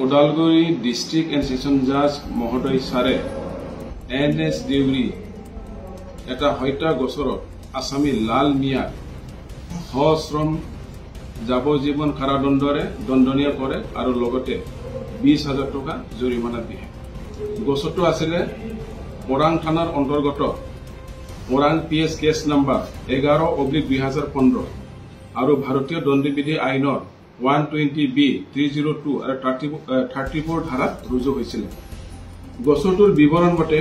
Udalguri district and session জাজ মহোদয় ছাৰে NS দেউৰী এটা হত্যা গোচৰত আসামী লাল মিয়াক সশ্ৰম যাৱজ্জীৱন কাৰাদণ্ডৰে দণ্ডনীয় কৰে আৰু লগতে 20,000 টকা জৰিমনা দিয়ে। গোচৰটো আছিলে ওৰাং থানাৰ অন্তৰ্গত ওৰাং PS কেছ নম্বৰ 11/2015 আৰু ভাৰতীয় দণ্ডবিধি আইনৰ 120B 302 আৰু 34 ধাৰাত ৰুজু হৈছিল। গোচৰটোৰ বিৱৰণ মতে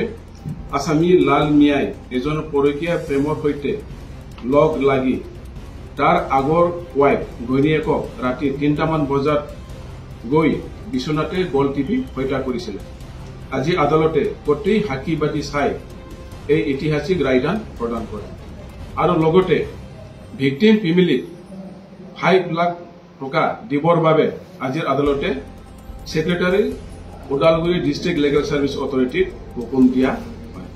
আসামী লাল মিয়াই এজন পৰকীয়া প্ৰেমৰ সৈতে লগ লাগি তাৰ আগৰ ৱাইফ ঘৈণীয়েকক ৰাতি 3টামান বজাত গৈ বিছনাতে গল টিপি হত্যা কৰিছিল। আজি আদালতে গোটেই সাক্ষীবাদী চাই এই ঐতিহাসিক ৰায়দান প্ৰদান কৰে আৰু লগতে ভিকটিম ফেমিলিক 5 লাখ টকা দিবৰ বাবে আজিৰ আদালতে secretary Udalguri district legal service অথৰিটিক হুকুম দিয়া হয়।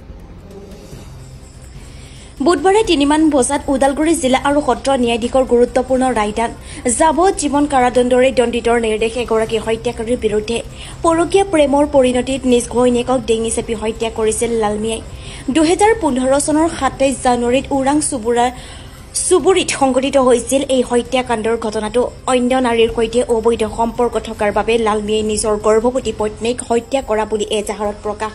বুধবাৰে 3মান বজাত ওদালগুৰি জিলা আৰু সত্ৰ ন্যায়াধীশৰ গুৰুত্বপূৰ্ণ ৰায়দান যাৱজ্জীৱন কাৰাদণ্ডৰে দণ্ডিতৰ নিৰ্দেশ এগৰাকী হত্যাকাৰীৰ বিৰুদ্ধে পৰকীয়া প্ৰেমৰ পৰিণতিত নিজ ঘৈণীয়েকক ডিঙি চেপি হত্যা কৰিছিল লালমিয়াই। 2015 চনৰ 27 জানুৱাৰীত ওৰাং চুবুৰীত সংঘটিত হৈছিল এই হত্যাকাণ্ডৰ ঘটনাটো। অন্য নাৰীৰ সৈতে অবৈধ সম্পৰ্ক থকাৰ বাবে লালমিয়াই নিজৰ গৰ্ভৱতী পত্নীক হত্যা কৰা বুলি এজাহাৰত প্ৰকাশ।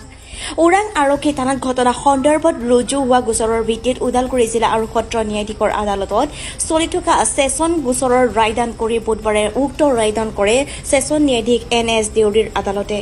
ওৰাং আৰক্ষী থানাত ঘটনা সন্দৰ্ভত ৰুজু হোৱা গোচৰৰ ভিত্তিত ওদালগুৰি জিলা আৰু সত্ৰ ন্যায়াধীশৰ আদালতত চলি থকা ছেছন গোচৰৰ ৰায়দান কৰি বুধবাৰে উক্ত ৰায়দান কৰে ছেছন ন্যায়াধীশ NS দেউৰীৰ আদালতে।